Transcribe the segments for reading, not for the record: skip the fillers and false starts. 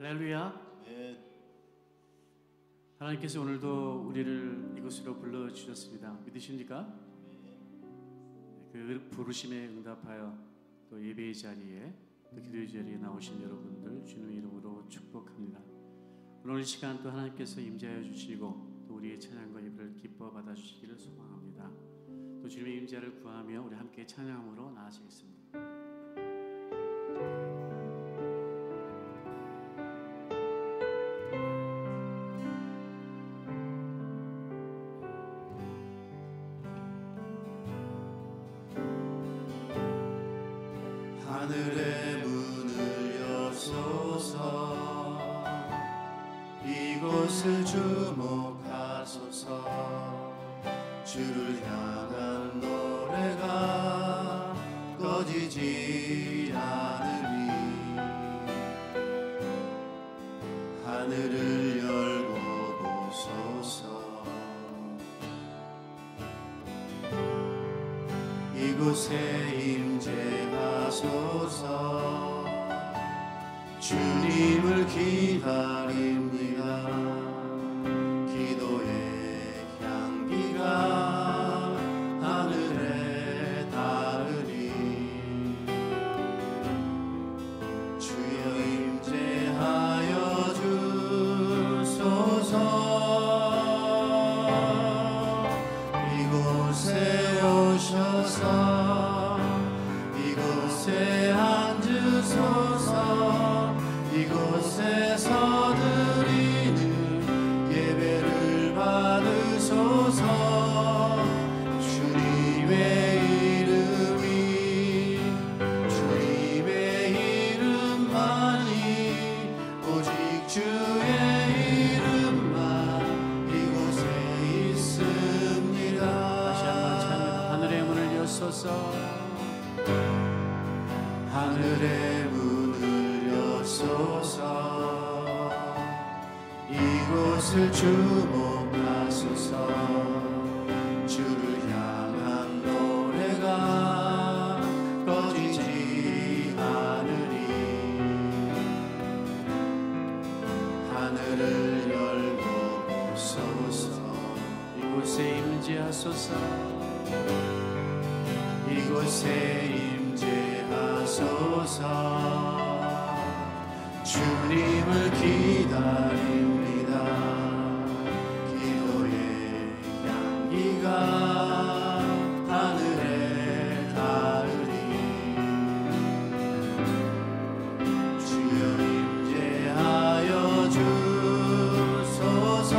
할렐루야. 네. 하나님께서 오늘도 우리를 이곳으로 불러주셨습니다. 믿으십니까? 그 부르심에 응답하여 또 예배의 자리에 또 기도의 자리에 나오신 여러분들 주님의 이름으로 축복합니다. 오늘 이 시간 또 하나님께서 임재하여 주시고 또 우리의 찬양과 예배를 기뻐 받아주시기를 소망합니다. 또 주님의 임재를 구하며 우리 함께 찬양으로 나아지겠습니다. 하늘의 문을 여소서, 이곳을 주목하소서. 주를 향한 노래가 꺼지지 않으리. 하늘을 열고 보소서. 이곳에 임재하소서. 주님을 기다립니다. 기도의 향기가 하늘에 닿으리. 주여 임재하여 주소서. 이곳에 오셔서 이곳에 앉으소서. 이곳에서 드리는 예배를 받으소서. 주님의 이름만이 오직 주의 이름만 이곳에 있습니다. 다시 한번 찬양. 하늘의 문을 여소서. 하늘의 문을 여소서. 이곳을 주목하소서. 주를 향한 노래가 꺼지지 않으리. 하늘을 열고 보소서. 이곳에 임재하소서. 이곳에 임재하소서. 주님을 기다립니다. 기도의 향기가 하늘에 닿으리. 주여 임재하여 주소서.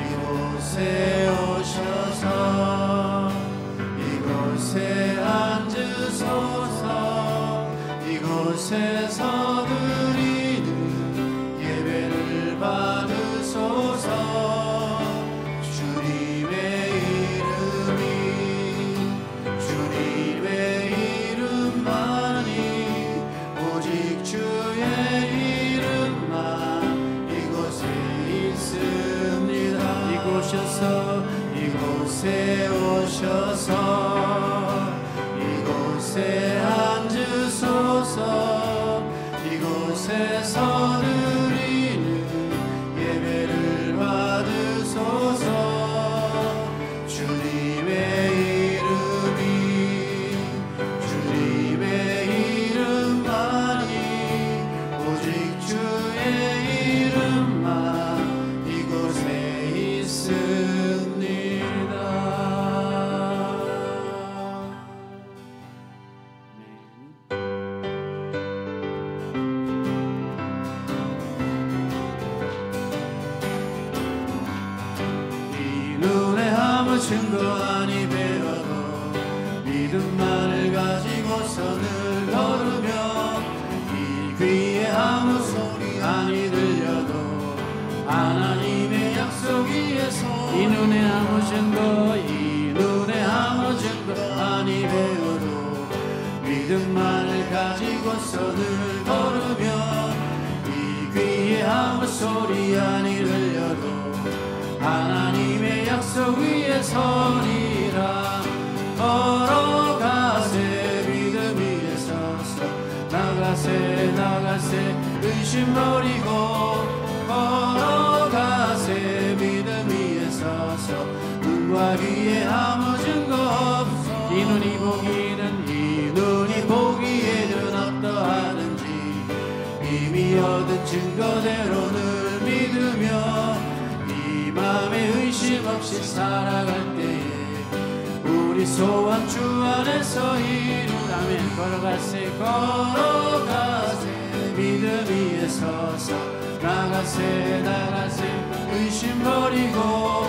이곳에 오셔서 이곳에 앉으소서. 이곳에서 드리는 예배를 받으소서. 주님의 이름만이 오직 주의 이름만 이곳에 있습니다. 이곳에 오셔서 이곳에 앉으소서. 이곳에서 드리는 예배를 받으소서. 주님의 이름만이 오직 주의 이름만 이곳에 있습니다. 증거 아니 배워도 믿음만을 가지고서 늘 걸으며 이 귀에 아무 소리 아니 들려도 하나님의 약속 위에서 이 눈에 아무 증거 아니 배워도 믿음만을 가지고서 늘 걸으며 이 귀에 아무 소리 아니 들려도 하나님의 약속 위에 서리라. 걸어가세 믿음 위에 서서 나가세 의심 버리고 걸어가세. 믿음 위에 서서 눈과 귀에 아무 증거 없어. 이 눈이 보기에는 어떠하든지 이미 얻은 증거대로 늘 믿으며 이 맘에 의심 없이 살아갈 때에 우리 소원 주 안에서 이루라면 걸어가세. 믿음 위에 서서 나가세. 의심 버리고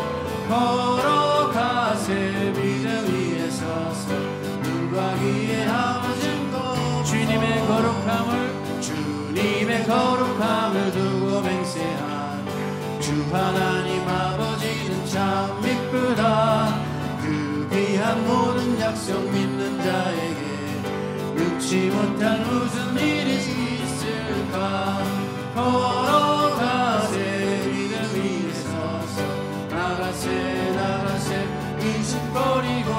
걸어가세. 믿음 위에 서서 눈과 귀에 아무 증거. 주님의 거룩함을 두고 맹세한 주 하나님 아버지는 참 미쁘다. 그 귀한 모든 약속 믿는 자에게 능치 못할 무슨 일이 있을까. 걸어가세. 믿음 위에 서서 나가세. 의심 버리고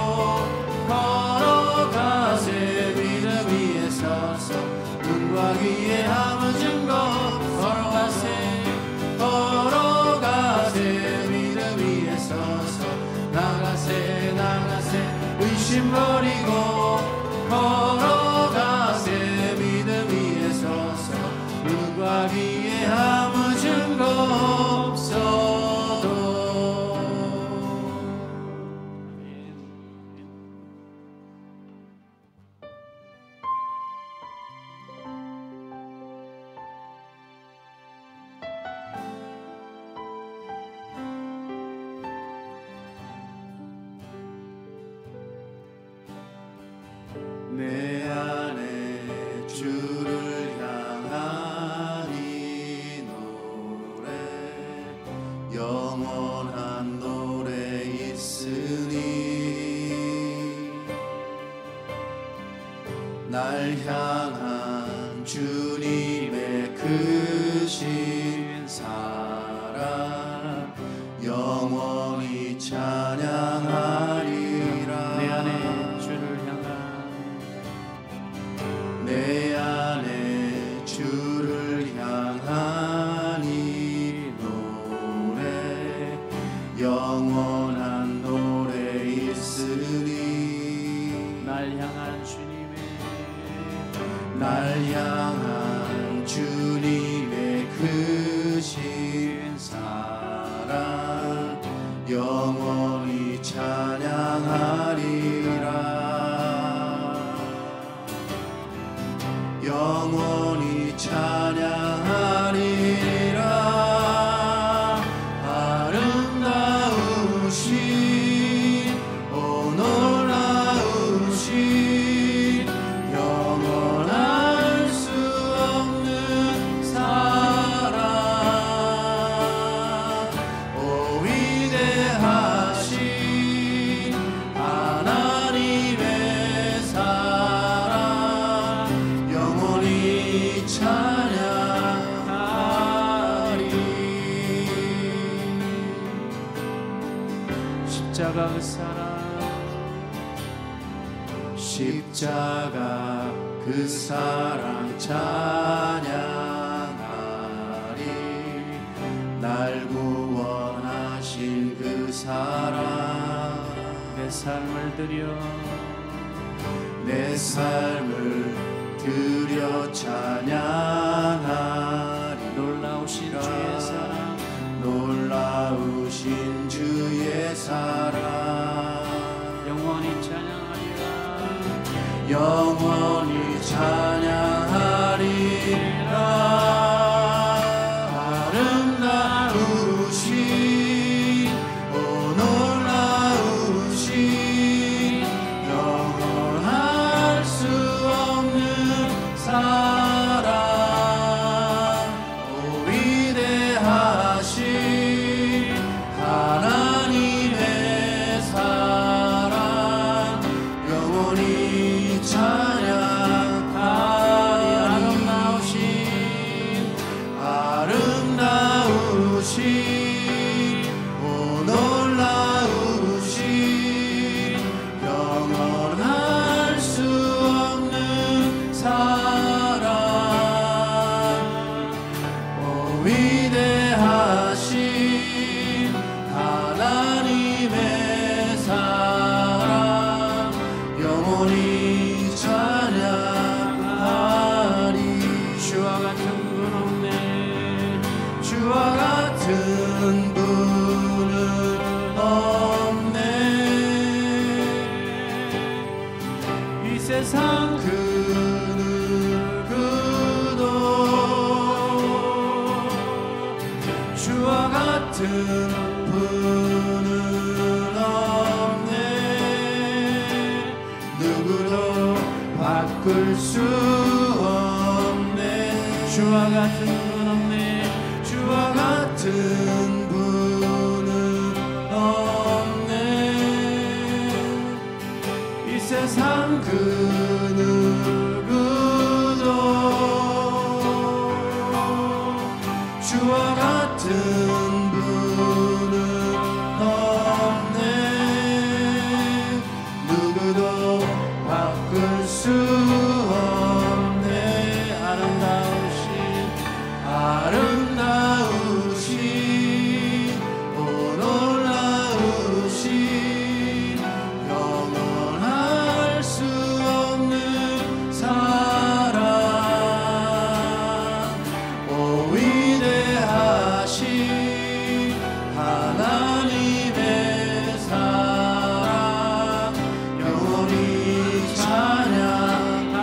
걸어가세. 믿음 위에 서서 눈과 귀에 아무 증거. 걸어가세. 믿음 위에 서서 나가세. 의심 버리고 걸어가세. 믿음 위에 서서 눈과 귀에 아무 증거 없어도. 내 안에 주를 향한 이 노래 영원한 노래 있으니 날 향한 주님의 크신 사랑 영원히 찬양하리라. 내 안에 주를 향한 이 노래 영원한 노래 있으니 날 향한 주님의 크신 사랑 영원히 찬양하리라. 영원히 찬양하리라. 아름다우신 오 놀라우신 영원할 수 없는 사랑 오 위대하신 하나님의 사랑 영원히 찬양하리. 십자가 그 사랑 찬양하리. 날 구원하신 그 사랑 내 삶을 드려 찬양하리. 놀라우신 주의 사랑 영원히 찬양하리라. 영원히 찬양하리라. 아름다우신 오 놀라우신 영원할 수 없는 사랑 오 위대하신 하나님의 사랑 영원히 찬양하리. 세상 그 누구도 주와 같은 분은 없네. 누구도 바꿀 수 없네. 주와 같은 분 없네. 주와 같은 분은 없네. 이 세상 그 누구도 주와 같은 분은 없네. 누구도 바꿀 수 없네. 아름다우신 오 놀라우신 영원할 수 없는 사랑 오 위대하신 하나님의 사랑 영원히 찬양하리.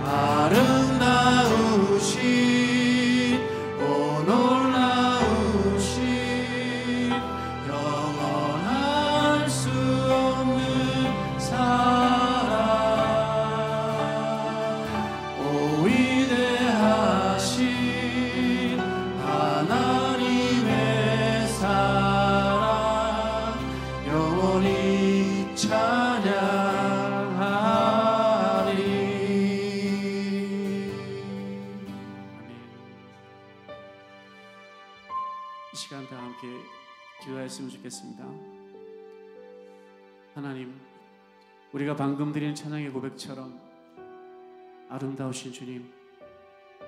아름다우신 오 놀라우신 영원할 수 없는 사랑 오 위대하신 하나님의 사랑 영원히 찬양하리. 이 시간 다 함께 기도하였으면 좋겠습니다. 하나님, 우리가 방금 드린 찬양의 고백처럼 아름다우신 주님,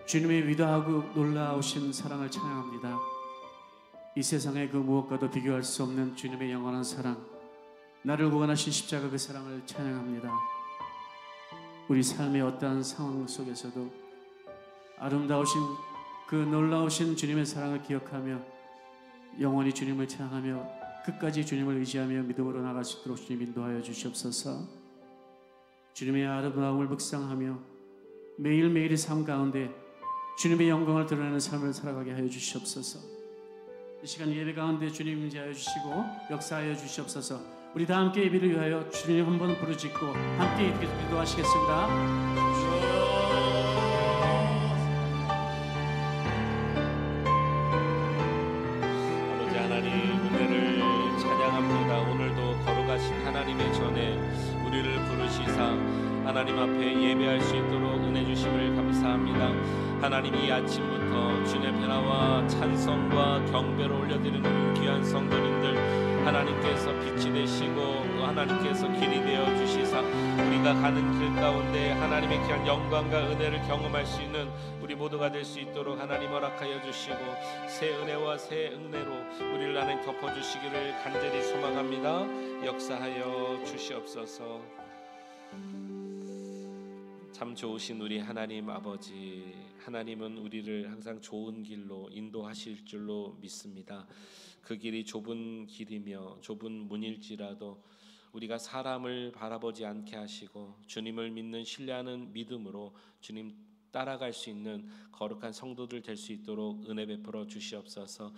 주님의 위대하고 놀라우신 사랑을 찬양합니다. 이 세상의 그 무엇과도 비교할 수 없는 주님의 영원한 사랑, 나를 구원하신 십자가 그 사랑을 찬양합니다. 우리 삶의 어떠한 상황 속에서도 아름다우신 그 놀라우신 주님의 사랑을 기억하며 영원히 주님을 찬양하며 끝까지 주님을 의지하며 믿음으로 나갈 수 있도록 주님 인도하여 주시옵소서. 주님의 아름다움을 묵상하며 매일매일의 삶 가운데 주님의 영광을 드러내는 삶을 살아가게 하여 주시옵소서. 이 시간 예배 가운데 주님 임재하여 주시고 역사하여 주시옵소서. 우리 다 함께 예배를 위하여 주님 한번 부르짖고 함께 기도하시겠습니다. 하나님의 전에 우리를 부르시사 하나님 앞에 예배할 수 있도록 은혜 주심을 감사합니다. 하나님, 이 아침부터 주의 변화와 찬송과 경배를 올려드리는 귀한 성도님들 하나님께서 빛이 되시고 하나님께서 길이 되어 주시사 우리가 가는 길 가운데 하나님의 귀한 영광과 은혜를 경험할 수 있는 우리 모두가 될 수 있도록 하나님 허락하여 주시고 새 은혜와 새 은혜로 우리를 하나님 덮어주시기를 간절히 소망합니다. 역사하여 주시옵소서. 참 좋으신 우리 하나님 아버지, 하나님은 우리를 항상 좋은 길로 인도하실 줄로 믿습니다. 그 길이 좁은 길이며 좁은 문일지라도 우리가 사람을 바라보지 않게 하시고 주님을 믿는 신뢰하는 믿음으로 주님 따라갈 수 있는 거룩한 성도들 될 수 있도록 은혜 베풀어 주시옵소서.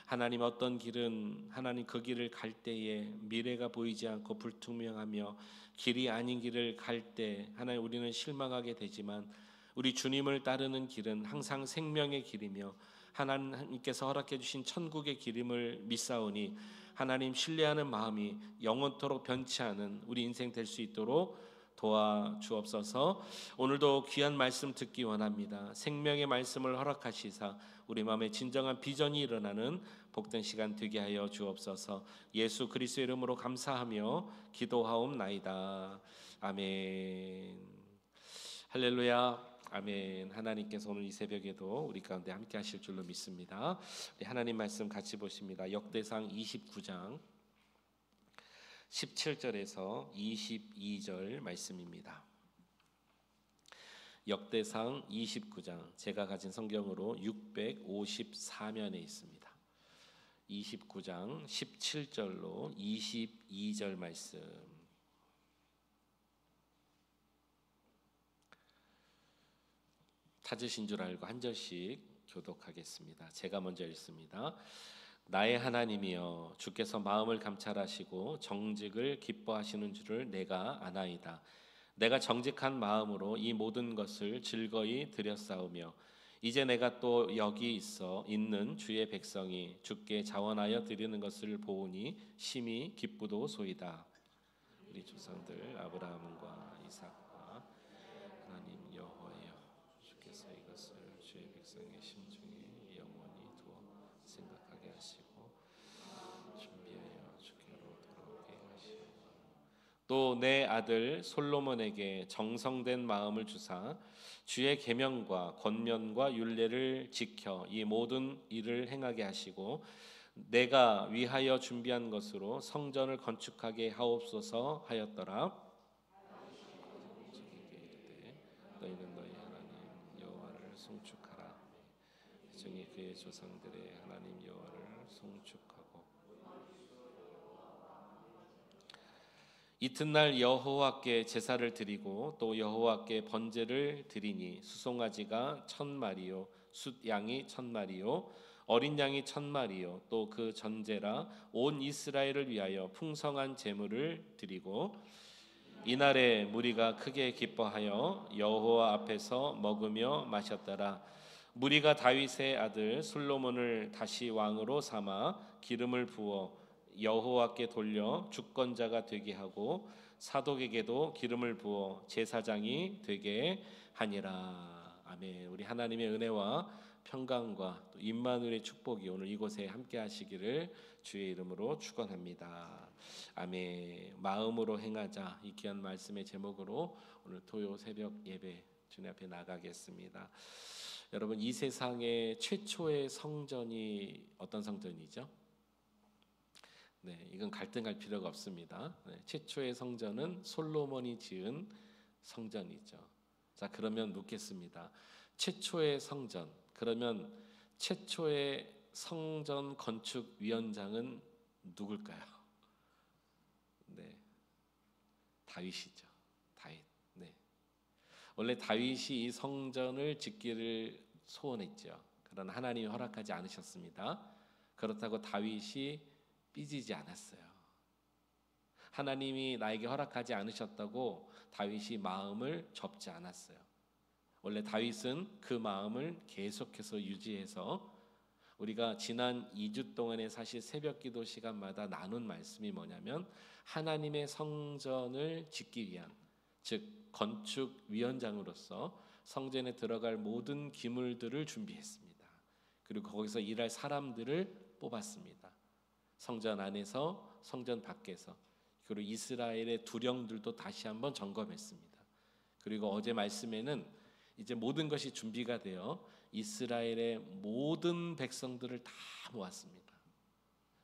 하나님, 어떤 길은 하나님 그 길을 갈 때에 미래가 보이지 않고 불투명하며 길이 아닌 길을 갈 때 하나님 우리는 실망하게 되지만 우리 주님을 따르는 길은 항상 생명의 길이며 하나님께서 허락해 주신 천국의 길임을 믿사오니 하나님 신뢰하는 마음이 영원토록 변치 않은 우리 인생 될 수 있도록 도와주옵소서. 오늘도 귀한 말씀 듣기 원합니다. 생명의 말씀을 허락하시사 우리 마음에 진정한 비전이 일어나는 복된 시간 되게 하여 주옵소서. 예수 그리스도의 이름으로 감사하며 기도하옵나이다. 아멘. 할렐루야. 아멘. 하나님께서 오늘 이 새벽에도 우리 가운데 함께 하실 줄로 믿습니다. 우리 하나님 말씀 같이 보십니다. 역대상 29장 17절에서 22절 말씀입니다. 역대상 29장, 제가 가진 성경으로 654면에 있습니다. 29장 17절로 22절 말씀 찾으신 줄 알고 한 절씩 교독하겠습니다. 제가 먼저 읽습니다. 나의 하나님이여, 주께서 마음을 감찰하시고 정직을 기뻐하시는 줄을 내가 아나이다. 내가 정직한 마음으로 이 모든 것을 즐거이 드렸사오며 이제 내가 또 여기 있는 주의 백성이 주께 자원하여 드리는 것을 보오니 심히 기쁘도소이다. 우리 조상들 아브라함과 이삭과 하나님 여호와여, 주께서 이것을 주의 백성의 심중에 영원히 두어 생각하게 하시고 준비하여 주께로 돌아오게 하시오. 또 내 아들 솔로몬에게 정성된 마음을 주사 주의 계명과 권면과 율례를 지켜 이 모든 일을 행하게 하시고 내가 위하여 준비한 것으로 성전을 건축하게 하옵소서 하였더라. 너희는 너희 하나님 여호와를 송축하라. 백성이 그의 조상들의 하나님 여호와를 송축하고 이튿날 여호와께 제사를 드리고 또 여호와께 번제를 드리니 수송아지가 1000마리요 숫양이 1000마리요 어린 양이 1000마리요 또 그 전제라 온 이스라엘을 위하여 풍성한 제물을 드리고 이날에 무리가 크게 기뻐하여 여호와 앞에서 먹으며 마셨더라. 무리가 다윗의 아들 솔로몬을 다시 왕으로 삼아 기름을 부어 여호와께 돌려 주권자가 되게 하고 사독에게도 기름을 부어 제사장이 되게 하니라. 아멘. 우리 하나님의 은혜와 평강과 또 임마누엘의 축복이 오늘 이곳에 함께 하시기를 주의 이름으로 축원합니다. 아멘. 마음으로 행하자, 이 귀한 말씀의 제목으로 오늘 토요 새벽 예배 주님 앞에 나가겠습니다. 여러분, 이 세상의 최초의 성전이 어떤 성전이죠? 네, 이건 갈등할 필요가 없습니다. 네, 최초의 성전은 솔로몬이 지은 성전이죠. 자, 그러면 묻겠습니다. 최초의 성전, 그러면 최초의 성전 건축 위원장은 누굴까요? 네, 다윗이죠. 다윗. 네, 원래 다윗이 이 성전을 짓기를 소원했죠. 그러나 하나님이 허락하지 않으셨습니다. 그렇다고 다윗이 삐지지 않았어요. 하나님이 나에게 허락하지 않으셨다고 다윗이 마음을 접지 않았어요. 원래 다윗은 그 마음을 계속해서 유지해서 우리가 지난 2주 동안에 사실 새벽기도 시간마다 나눈 말씀이 뭐냐면 하나님의 성전을 짓기 위한, 즉 건축위원장으로서 성전에 들어갈 모든 기물들을 준비했습니다. 그리고 거기서 일할 사람들을 뽑았습니다. 성전 안에서 성전 밖에서, 그리고 이스라엘의 두령들도 다시 한번 점검했습니다. 그리고 어제 말씀에는 이제 모든 것이 준비가 되어 이스라엘의 모든 백성들을 다 모았습니다.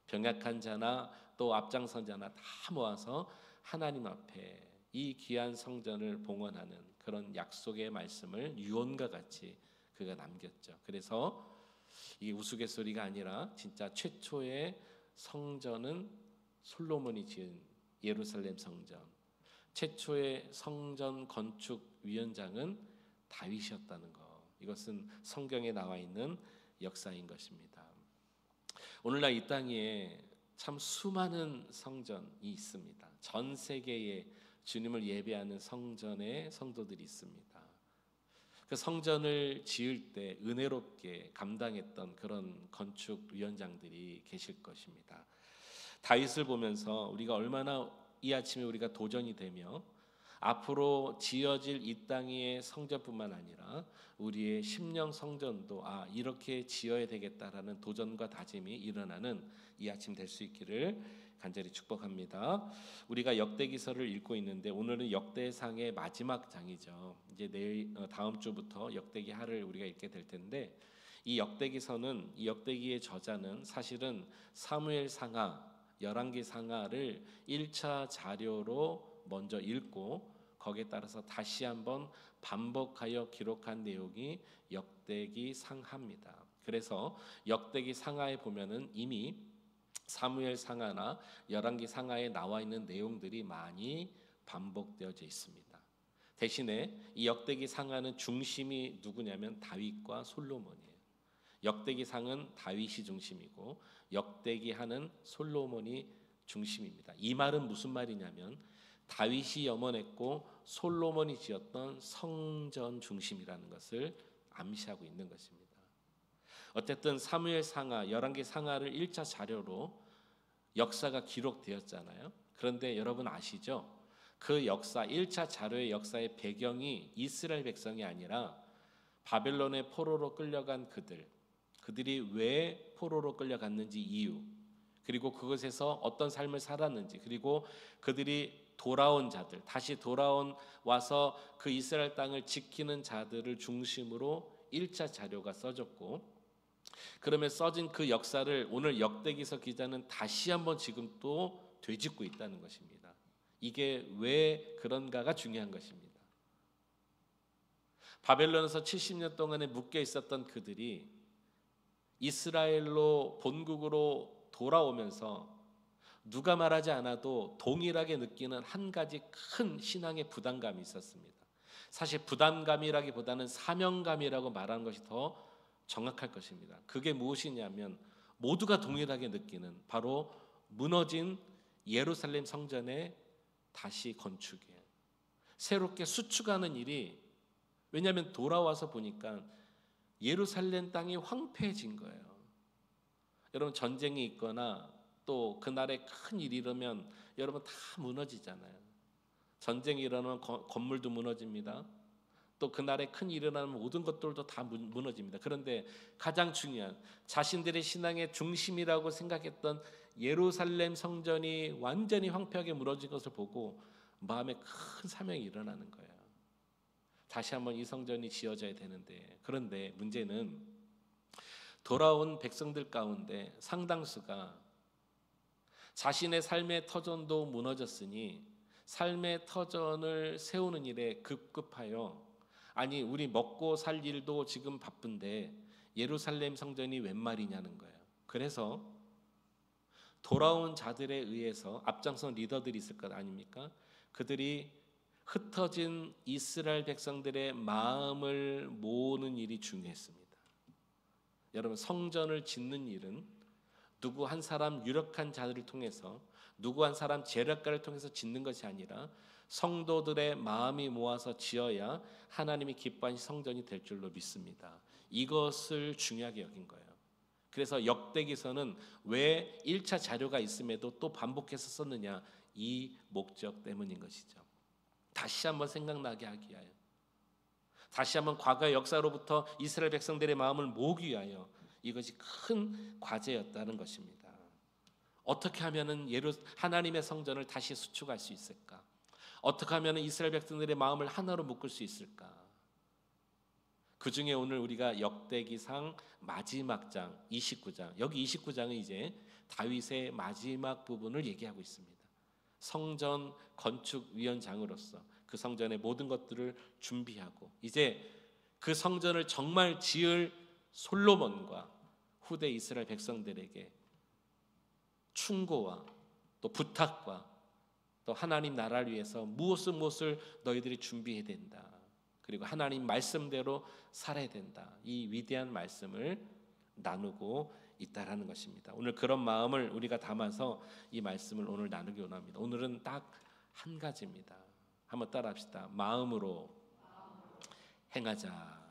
병약한 자나 또 앞장선 자나 다 모아서 하나님 앞에 이 귀한 성전을 봉헌하는 그런 약속의 말씀을 유언과 같이 그가 남겼죠. 그래서 이게 우스갯소리가 아니라 진짜 최초의 성전은 솔로몬이 지은 예루살렘 성전, 최초의 성전 건축 위원장은 다윗이었다는 것, 이것은 성경에 나와 있는 역사인 것입니다. 오늘날 이 땅에 참 수많은 성전이 있습니다. 전 세계에 주님을 예배하는 성전의 성도들이 있습니다. 그 성전을 지을 때 은혜롭게 감당했던 그런 건축위원장들이 계실 것입니다. 다윗을 보면서 우리가 얼마나 이 아침에 우리가 도전이 되며 앞으로 지어질 이 땅의 성전뿐만 아니라 우리의 심령 성전도 이렇게 지어야 되겠다라는 도전과 다짐이 일어나는 이 아침 될 수 있기를 간절히 축복합니다. 우리가 역대기서를 읽고 있는데 오늘은 역대상의 마지막 장이죠. 이제 다음 주부터 역대기하를 우리가 읽게 될 텐데, 이 역대기서는, 이 역대기의 저자는 사실은 사무엘상하, 열왕기상하를 1차 자료로 먼저 읽고 거기에 따라서 다시 한번 반복하여 기록한 내용이 역대기상하입니다. 그래서 역대기상하에 보면은 이미 사무엘상하나 열왕기상하에 나와 있는 내용들이 많이 반복되어져 있습니다. 대신에 이 역대기상하는 중심이 누구냐면 다윗과 솔로몬이에요. 역대기상은 다윗이 중심이고 역대기하는 솔로몬이 중심입니다. 이 말은 무슨 말이냐면 다윗이 염원했고 솔로몬이 지었던 성전 중심이라는 것을 암시하고 있는 것입니다. 어쨌든 사무엘상하, 열왕기상하를 1차 자료로 역사가 기록되었잖아요. 그런데 여러분 아시죠? 그 역사, 1차 자료의 역사의 배경이 이스라엘 백성이 아니라 바벨론의 포로로 끌려간 그들이 왜 포로로 끌려갔는지 이유, 그리고 그것에서 어떤 삶을 살았는지, 그리고 그들이 돌아온 자들, 다시 와서 그 이스라엘 땅을 지키는 자들을 중심으로 1차 자료가 써졌고, 그러면 써진 그 역사를 오늘 역대기서 기자는 다시 한번 지금 또 되짚고 있다는 것입니다. 이게 왜 그런가가 중요한 것입니다. 바벨론에서 70년 동안에 묶여 있었던 그들이 이스라엘로 본국으로 돌아오면서 누가 말하지 않아도 동일하게 느끼는 한 가지 큰 신앙의 부담감이 있었습니다. 사실 부담감이라기보다는 사명감이라고 말하는 것이 더 정확할 것입니다. 그게 무엇이냐면 모두가 동일하게 느끼는 바로 무너진 예루살렘 성전의 다시 건축이에요. 새롭게 수축하는 일이, 왜냐하면 돌아와서 보니까 예루살렘 땅이 황폐해진 거예요. 여러분 전쟁이 있거나 또 그날에 큰 일이 일어나면 여러분 다 무너지잖아요. 전쟁이 일어나면 건물도 무너집니다. 또 그날에 큰 일이 일어나면 모든 것들도 다 무너집니다. 그런데 가장 중요한 자신들의 신앙의 중심이라고 생각했던 예루살렘 성전이 완전히 황폐하게 무너진 것을 보고 마음에 큰 사명이 일어나는 거예요. 다시 한번 이 성전이 지어져야 되는데, 그런데 문제는 돌아온 백성들 가운데 상당수가 자신의 삶의 터전도 무너졌으니 삶의 터전을 세우는 일에 급급하여, 아니 우리 먹고 살 일도 지금 바쁜데 예루살렘 성전이 웬 말이냐는 거예요. 그래서 돌아온 자들에 의해서 앞장선 리더들이 있을 것 아닙니까? 그들이 흩어진 이스라엘 백성들의 마음을 모으는 일이 중요했습니다. 여러분 성전을 짓는 일은 누구 한 사람 유력한 자들을 통해서, 누구 한 사람 재력가를 통해서 짓는 것이 아니라 성도들의 마음이 모아서 지어야 하나님이 기뻐하는 성전이 될 줄로 믿습니다. 이것을 중요하게 여긴 거예요. 그래서 역대기서는 왜 1차 자료가 있음에도 또 반복해서 썼느냐, 이 목적 때문인 것이죠. 다시 한번 생각나게 하기 위하여, 다시 한번 과거의 역사로부터 이스라엘 백성들의 마음을 모으기 위하여 이것이 큰 과제였다는 것입니다. 어떻게 하면은 하나님의 성전을 다시 수축할 수 있을까? 어떻게 하면은 이스라엘 백성들의 마음을 하나로 묶을 수 있을까? 그 중에 오늘 우리가 역대기상 마지막 장 29장, 여기 29장은 이제 다윗의 마지막 부분을 얘기하고 있습니다. 성전 건축위원장으로서 그 성전의 모든 것들을 준비하고 이제 그 성전을 정말 지을 솔로몬과 후대 이스라엘 백성들에게 충고와 또 부탁과 또 하나님 나라를 위해서 무엇을 너희들이 준비해야 된다. 그리고 하나님 말씀대로 살아야 된다. 이 위대한 말씀을 나누고 있다라는 것입니다. 오늘 그런 마음을 우리가 담아서 이 말씀을 오늘 나누기 원합니다. 오늘은 딱 한 가지입니다. 한번 따라합시다. 마음으로 행하자.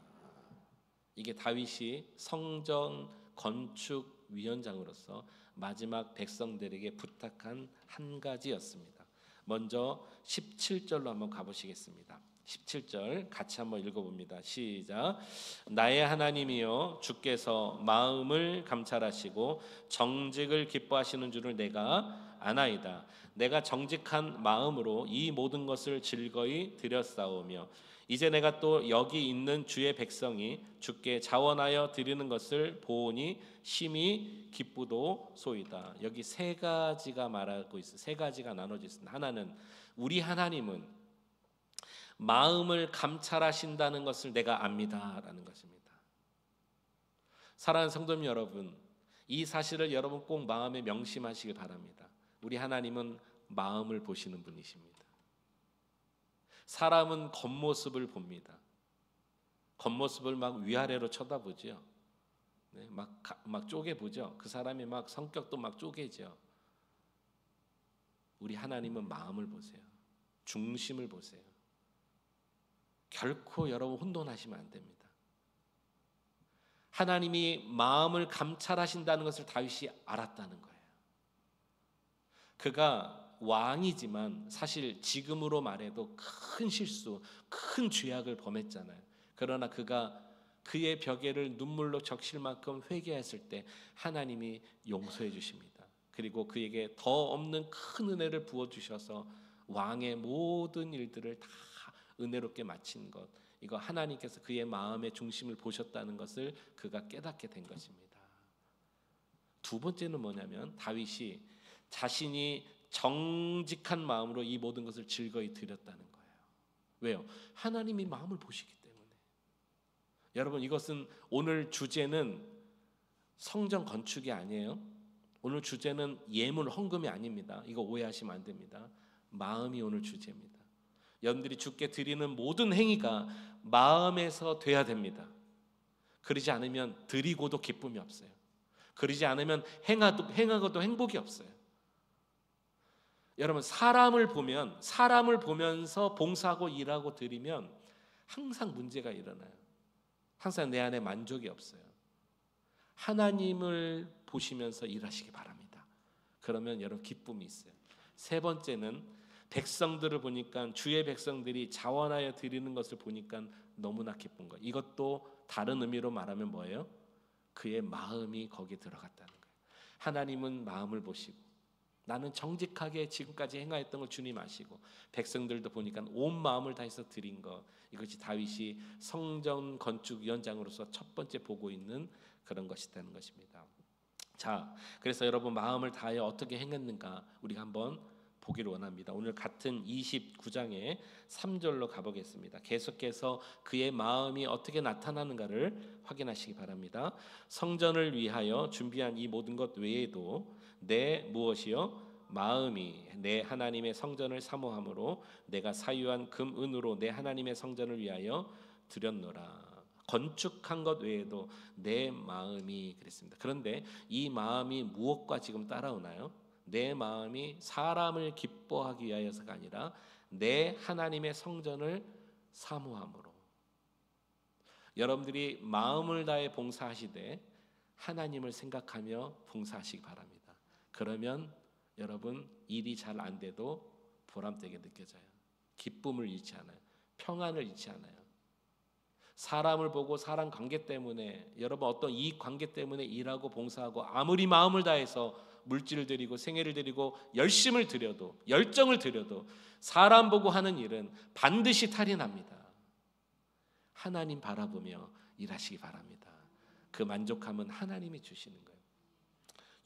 이게 다윗이 성전 건축 위원장으로서 마지막 백성들에게 부탁한 한 가지였습니다. 먼저 17절로 한번 가보시겠습니다. 17절 같이 한번 읽어봅니다. 시작. 나의 하나님이여 주께서 마음을 감찰하시고 정직을 기뻐하시는 줄을 내가 아나이다. 내가 정직한 마음으로 이 모든 것을 즐거이 드렸사오며 이제 내가 또 여기 있는 주의 백성이 주께 자원하여 드리는 것을 보오니 심히 기쁘도소이다. 여기 세 가지가 말하고 있어요. 세 가지가 나눠져 있습니다. 하나는 우리 하나님은 마음을 감찰하신다는 것을 내가 압니다라는 것입니다. 사랑하는 성도님 여러분, 이 사실을 여러분 꼭 마음에 명심하시길 바랍니다. 우리 하나님은 마음을 보시는 분이십니다. 사람은 겉모습을 봅니다. 겉모습을 막 위아래로 쳐다보죠. 네, 막 쪼개보죠. 그 사람이 막 성격도 막 쪼개죠. 우리 하나님은 마음을 보세요. 중심을 보세요. 결코 여러분 혼돈하시면 안 됩니다. 하나님이 마음을 감찰하신다는 것을 다윗이 알았다는 거예요. 그가 왕이지만 사실 지금으로 말해도 큰 실수, 큰 죄악을 범했잖아요. 그러나 그가 그의 벽에를 눈물로 적실 만큼 회개했을 때 하나님이 용서해 주십니다. 그리고 그에게 더 없는 큰 은혜를 부어주셔서 왕의 모든 일들을 다 은혜롭게 마친 것, 이거 하나님께서 그의 마음의 중심을 보셨다는 것을 그가 깨닫게 된 것입니다. 두 번째는 뭐냐면 다윗이 자신이 정직한 마음으로 이 모든 것을 즐거이 드렸다는 거예요. 왜요? 하나님이 마음을 보시기 때문에. 여러분, 이것은 오늘 주제는 성전 건축이 아니에요. 오늘 주제는 예물 헌금이 아닙니다. 이거 오해하시면 안 됩니다. 마음이 오늘 주제입니다. 여러분들이 주께 드리는 모든 행위가 마음에서 돼야 됩니다. 그러지 않으면 드리고도 기쁨이 없어요. 그러지 않으면 행하고도 행복이 없어요. 여러분, 사람을 보면서 봉사하고 일하고 드리면 항상 문제가 일어나요. 항상 내 안에 만족이 없어요. 하나님을 보시면서 일하시기 바랍니다. 그러면 여러분 기쁨이 있어요. 세 번째는 백성들을 보니까, 주의 백성들이 자원하여 드리는 것을 보니까 너무나 기쁜 거예요. 이것도 다른 의미로 말하면 뭐예요? 그의 마음이 거기에 들어갔다는 거예요. 하나님은 마음을 보시고, 나는 정직하게 지금까지 행하였던 걸 주님 아시고, 백성들도 보니까 온 마음을 다해서 드린 것, 이것이 다윗이 성전 건축 위원장으로서 첫 번째 보고 있는 그런 것이라는 것입니다. 자, 그래서 여러분 마음을 다하여 어떻게 행했는가 우리가 한번 보기를 원합니다. 오늘 같은 29장의 3절로 가보겠습니다. 계속해서 그의 마음이 어떻게 나타나는가를 확인하시기 바랍니다. 성전을 위하여 준비한 이 모든 것 외에도 내 무엇이요? 마음이 내 하나님의 성전을 사모함으로 내가 사유한 금 은으로 내 하나님의 성전을 위하여 드렸노라. 건축한 것 외에도 내 마음이 그랬습니다. 그런데 이 마음이 무엇과 지금 따라오나요? 내 마음이 사람을 기뻐하기 위하여서가 아니라 내 하나님의 성전을 사모함으로. 여러분들이 마음을 다해 봉사하시되 하나님을 생각하며 봉사하시기 바랍니다. 그러면 여러분 일이 잘 안 돼도 보람되게 느껴져요. 기쁨을 잃지 않아요. 평안을 잃지 않아요. 사람을 보고 사람 관계 때문에, 여러분 어떤 이익 관계 때문에 일하고 봉사하고 아무리 마음을 다해서 물질을 드리고 생애를 드리고 열심을 드려도, 열정을 드려도 사람 보고 하는 일은 반드시 탈이 납니다. 하나님 바라보며 일하시기 바랍니다. 그 만족함은 하나님이 주시는 거예요.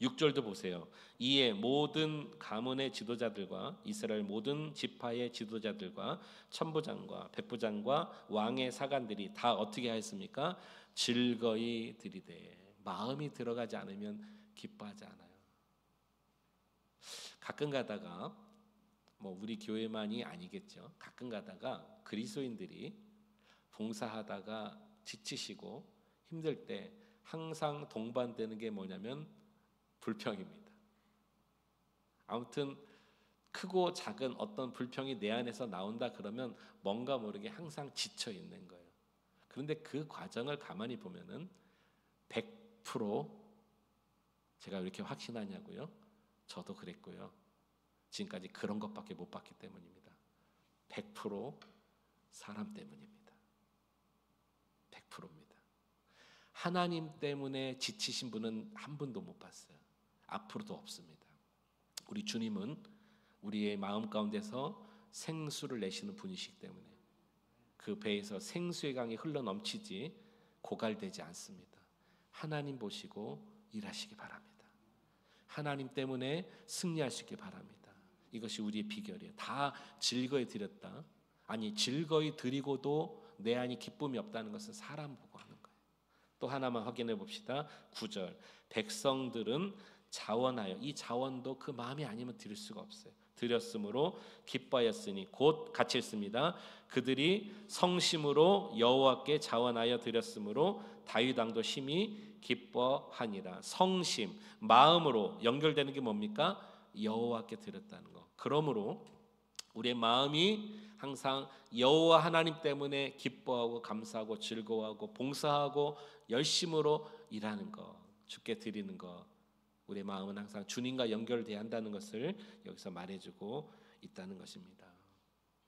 6절도 보세요. 이에 모든 가문의 지도자들과 이스라엘 모든 지파의 지도자들과 천부장과 백부장과 왕의 사관들이 다 어떻게 하였습니까? 즐거이 드리되. 마음이 들어가지 않으면 기뻐하지 않아요. 가끔 가다가 우리 교회만이 아니겠죠. 가끔 가다가 그리스도인들이 봉사하다가 지치시고 힘들 때 항상 동반되는 게 뭐냐면 불평입니다. 아무튼 크고 작은 어떤 불평이 내 안에서 나온다 그러면 뭔가 모르게 항상 지쳐 있는 거예요. 그런데 그 과정을 가만히 보면은 100% 제가 왜 이렇게 확신하냐고요? 저도 그랬고요. 지금까지 그런 것밖에 못 봤기 때문입니다. 100% 사람 때문입니다. 100%입니다. 하나님 때문에 지치신 분은 한 분도 못 봤어요. 앞으로도 없습니다. 우리 주님은 우리의 마음 가운데서 생수를 내시는 분이시기 때문에 그 배에서 생수의 강이 흘러넘치지 고갈되지 않습니다. 하나님 보시고 일하시기 바랍니다. 하나님 때문에 승리할 수 있기 바랍니다. 이것이 우리의 비결이에요. 다 즐거이 드렸다. 아니 즐거이 드리고도 내 안이 기쁨이 없다는 것은 사람 보고 하는 거예요. 또 하나만 확인해 봅시다. 9절 백성들은 자원하여, 이 자원도 그 마음이 아니면 드릴 수가 없어요. 드렸으므로 기뻐하였으니 곧 같이 읽습니다. 그들이 성심으로 여호와께 자원하여 드렸으므로 다윗 왕도 심히 기뻐하니라. 성심, 마음으로 연결되는 게 뭡니까? 여호와께 드렸다는 거. 그러므로 우리의 마음이 항상 여호와 하나님 때문에 기뻐하고 감사하고 즐거워하고 봉사하고 열심으로 일하는 거, 주께 드리는 거, 우리의 마음은 항상 주님과 연결돼야 한다는 것을 여기서 말해주고 있다는 것입니다.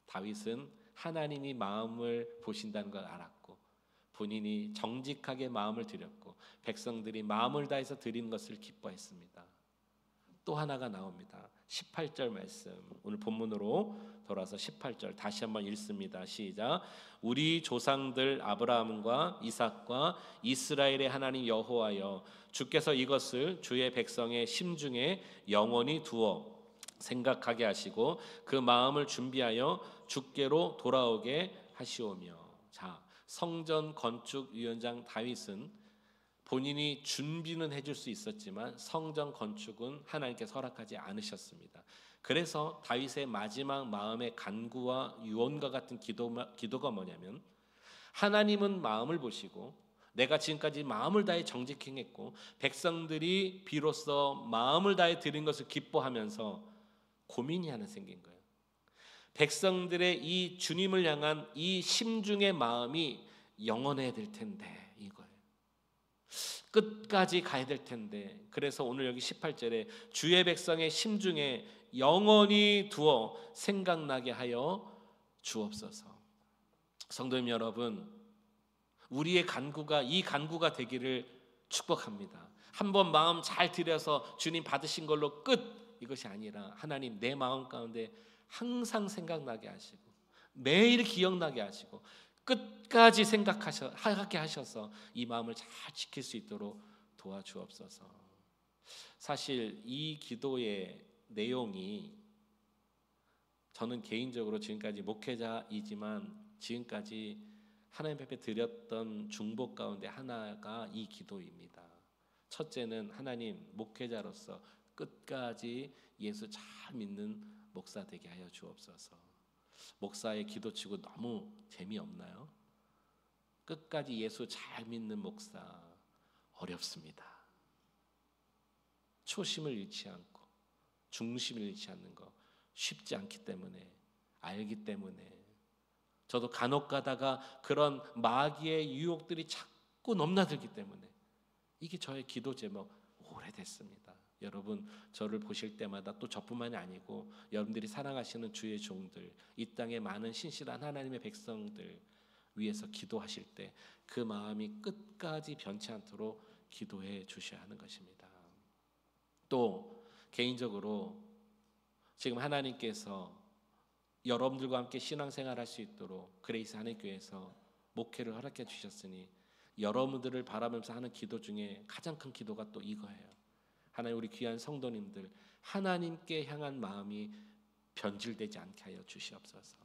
다윗은 하나님이 마음을 보신다는 걸 알았고 본인이 정직하게 마음을 드렸고 백성들이 마음을 다해서 드린 것을 기뻐했습니다. 또 하나가 나옵니다. 18절 말씀, 오늘 본문으로 돌아서 18절 다시 한번 읽습니다. 시작. 우리 조상들 아브라함과 이삭과 이스라엘의 하나님 여호와여, 주께서 이것을 주의 백성의 심중에 영원히 두어 생각하게 하시고 그 마음을 준비하여 주께로 돌아오게 하시오며. 자, 성전 건축 위원장 다윗은 본인이 준비는 해줄 수 있었지만 성전 건축은 하나님께서 허락하지 않으셨습니다. 그래서 다윗의 마지막 마음의 간구와 유언과 같은 기도가 뭐냐면, 하나님은 마음을 보시고 내가 지금까지 마음을 다해 정직히 행했고 백성들이 비로소 마음을 다해 드린 것을 기뻐하면서 고민이 하나 생긴 거예요. 백성들의 이 주님을 향한 이 심중의 마음이 영원해야 될 텐데, 이거예요. 끝까지 가야 될 텐데. 그래서 오늘 여기 18절에 주의 백성의 심중에 영원히 두어 생각나게 하여 주옵소서. 성도님 여러분, 우리의 간구가 이 간구가 되기를 축복합니다. 한번 마음 잘 들여서 주님 받으신 걸로 끝, 이것이 아니라 하나님 내 마음 가운데 항상 생각나게 하시고 매일 기억나게 하시고 끝까지 생각하게 하셔서 이 마음을 잘 지킬 수 있도록 도와주옵소서. 사실 이 기도의 내용이 저는 개인적으로 지금까지 목회자이지만 지금까지 하나님 앞에 드렸던 중복 가운데 하나가 이 기도입니다. 첫째는 하나님, 목회자로서 끝까지 예수 잘 믿는 목사 되게 하여 주옵소서. 목사의 기도치고 너무 재미없나요? 끝까지 예수 잘 믿는 목사 어렵습니다. 초심을 잃지 않고 중심을 잃지 않는 거 쉽지 않기 때문에, 알기 때문에 저도 간혹 가다가 그런 마귀의 유혹들이 자꾸 넘나들기 때문에 이게 저의 기도 제목 오래됐습니다. 여러분 저를 보실 때마다 또 저뿐만이 아니고 여러분들이 사랑하시는 주의 종들, 이 땅에 많은 신실한 하나님의 백성들 위해서 기도하실 때 그 마음이 끝까지 변치 않도록 기도해 주셔야 하는 것입니다. 또 개인적으로 지금 하나님께서 여러분들과 함께 신앙생활 할 수 있도록 그레이스 하늘교회에서 목회를 허락해 주셨으니 여러분들을 바라면서 하는 기도 중에 가장 큰 기도가 또 이거예요. 하나님, 우리 귀한 성도님들 하나님께 향한 마음이 변질되지 않게 하여 주시옵소서.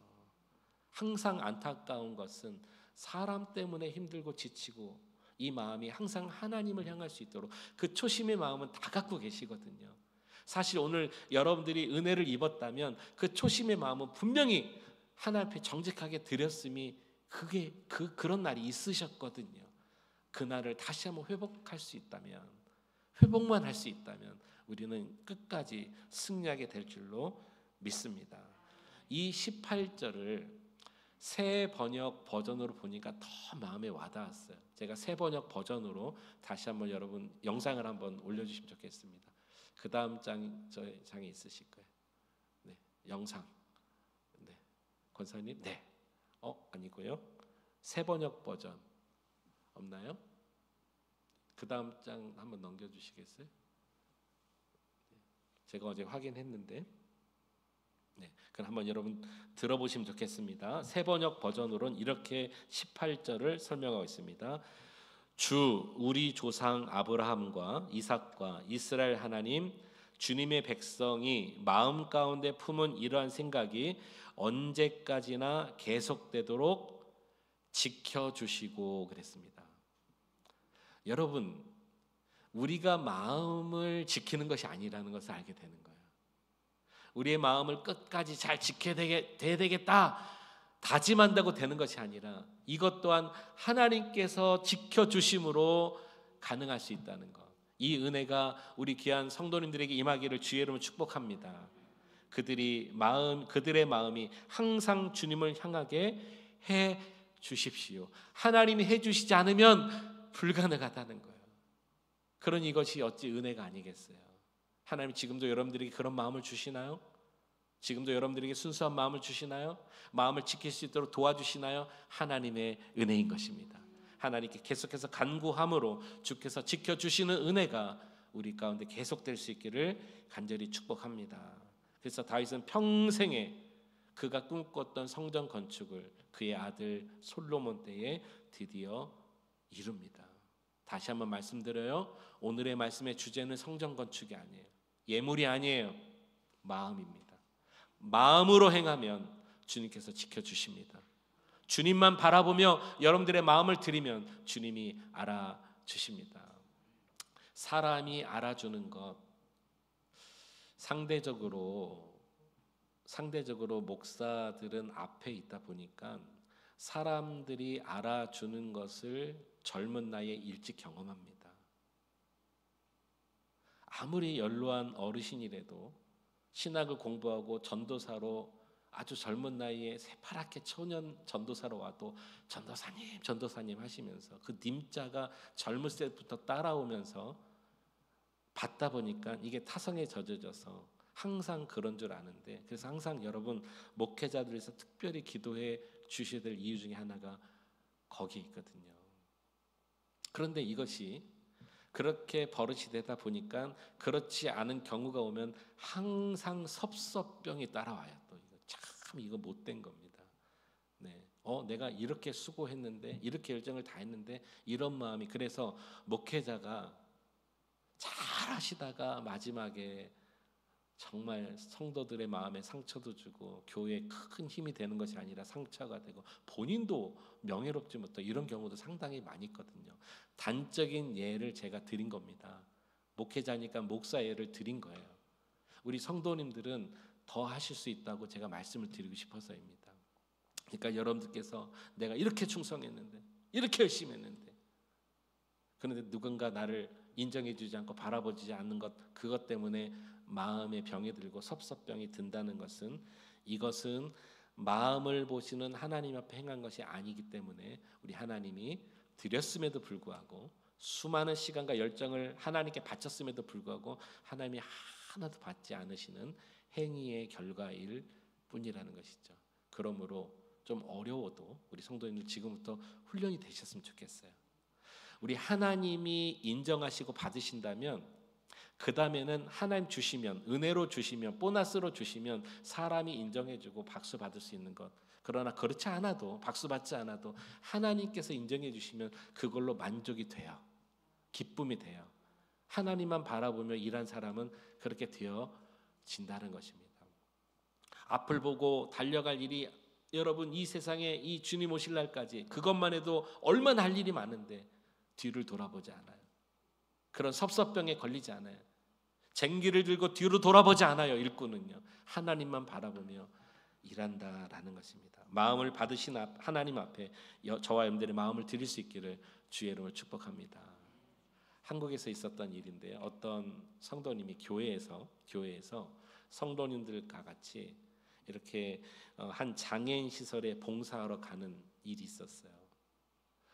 항상 안타까운 것은 사람 때문에 힘들고 지치고 이 마음이 항상 하나님을 향할 수 있도록 그 초심의 마음은 다 갖고 계시거든요. 사실 오늘 여러분들이 은혜를 입었다면 그 초심의 마음은 분명히 하나님 앞에 정직하게 드렸음이 그런 날이 있으셨거든요. 그 날을 다시 한번 회복할 수 있다면, 회복만 할 수 있다면 우리는 끝까지 승리하게 될 줄로 믿습니다. 이 18절을 새 번역 버전으로 보니까 더 마음에 와닿았어요. 제가 새 번역 버전으로 다시 한번 여러분 영상을 한번 올려주시면 좋겠습니다. 그 다음 장에 있으실 거예요. 네, 영상. 네, 권사님. 네. 아니고요. 새 번역 버전 없나요? 그 다음 장 한번 넘겨주시겠어요? 제가 어제 확인했는데, 네, 그럼 한번 여러분 들어보시면 좋겠습니다. 새 번역 버전으로는 이렇게 18절을 설명하고 있습니다. 주 우리 조상 아브라함과 이삭과 이스라엘 하나님, 주님의 백성이 마음 가운데 품은 이러한 생각이 언제까지나 계속되도록 지켜주시고 그랬습니다. 여러분, 우리가 마음을 지키는 것이 아니라는 것을 알게 되는 거예요. 우리의 마음을 끝까지 잘 지켜야 되겠다 다짐한다고 되는 것이 아니라 이것 또한 하나님께서 지켜주심으로 가능할 수 있다는 것. 이 은혜가 우리 귀한 성도님들에게 임하기를 주의 이름으로 축복합니다. 그들의 마음이 항상 주님을 향하게 해 주십시오. 하나님이 해 주시지 않으면 불가능하다는 거예요. 그러니 이것이 어찌 은혜가 아니겠어요? 하나님 지금도 여러분들에게 그런 마음을 주시나요? 지금도 여러분들에게 순수한 마음을 주시나요? 마음을 지킬 수 있도록 도와주시나요? 하나님의 은혜인 것입니다. 하나님께 계속해서 간구함으로 주께서 지켜주시는 은혜가 우리 가운데 계속될 수 있기를 간절히 축복합니다. 그래서 다윗은 평생에 그가 꿈꿨던 성전 건축을 그의 아들 솔로몬 때에 드디어 이룹니다. 다시 한번 말씀드려요. 오늘의 말씀의 주제는 성전 건축이 아니에요. 예물이 아니에요. 마음입니다. 마음으로 행하면 주님께서 지켜주십니다. 주님만 바라보며 여러분들의 마음을 드리면 주님이 알아주십니다. 사람이 알아주는 것, 상대적으로 목사들은 앞에 있다 보니까 사람들이 알아주는 것을 젊은 나이에 일찍 경험합니다. 아무리 연로한 어르신이라도 신학을 공부하고 전도사로 아주 젊은 나이에 새파랗게 초년 전도사로 와도 전도사님 하시면서 그 님자가 젊을 때부터 따라오면서 받다 보니까 이게 타성에 젖어져서 항상 그런 줄 아는데, 그래서 항상 여러분 목회자들에서 특별히 기도해 주셔야 될 이유 중에 하나가 거기에 있거든요. 그런데 이것이 그렇게 버릇이 되다 보니까 그렇지 않은 경우가 오면 항상 섭섭병이 따라와요. 또 이거 못된 겁니다. 네, 내가 이렇게 수고했는데, 이렇게 열정을 다했는데 이런 마음이. 그래서 목회자가 잘 하시다가 마지막에 정말 성도들의 마음에 상처도 주고 교회에 큰 힘이 되는 것이 아니라 상처가 되고 본인도 명예롭지 못하고 이런 경우도 상당히 많이 있거든요. 단적인 예를 제가 드린 겁니다. 목회자니까 목사 예를 드린 거예요. 우리 성도님들은 더 하실 수 있다고 제가 말씀을 드리고 싶어서입니다. 그러니까 여러분들께서 내가 이렇게 충성했는데, 이렇게 열심히 했는데, 그런데 누군가 나를 인정해 주지 않고 바라보지 않는 것, 그것 때문에 마음에 병이 들고 섭섭병이 든다는 것은, 이것은 마음을 보시는 하나님 앞에 행한 것이 아니기 때문에 우리 하나님이 드렸음에도 불구하고, 수많은 시간과 열정을 하나님께 바쳤음에도 불구하고 하나님이 하나도 받지 않으시는 행위의 결과일 뿐이라는 것이죠. 그러므로 좀 어려워도 우리 성도님들 지금부터 훈련이 되셨으면 좋겠어요. 우리 하나님이 인정하시고 받으신다면 그 다음에는 하나님 주시면, 은혜로 주시면, 보너스로 주시면 사람이 인정해주고 박수 받을 수 있는 것. 그러나 그렇지 않아도, 박수 받지 않아도 하나님께서 인정해 주시면 그걸로 만족이 돼요. 기쁨이 돼요. 하나님만 바라보며 일한 사람은 그렇게 되어진다는 것입니다. 앞을 보고 달려갈 일이, 여러분 이 세상에 이 주님 오실 날까지 그것만 해도 얼마나 할 일이 많은데 뒤를 돌아보지 않아요. 그런 섭섭병에 걸리지 않아요. 쟁기를 들고 뒤로 돌아보지 않아요. 일꾼은요, 하나님만 바라보며 일한다라는 것입니다. 마음을 받으신 하나님 앞에 저와 여러분들의 마음을 드릴 수 있기를 주의 이름으로 축복합니다. 한국에서 있었던 일인데요, 어떤 성도님이 교회에서 성도님들과 같이 이렇게 한 장애인 시설에 봉사하러 가는 일이 있었어요.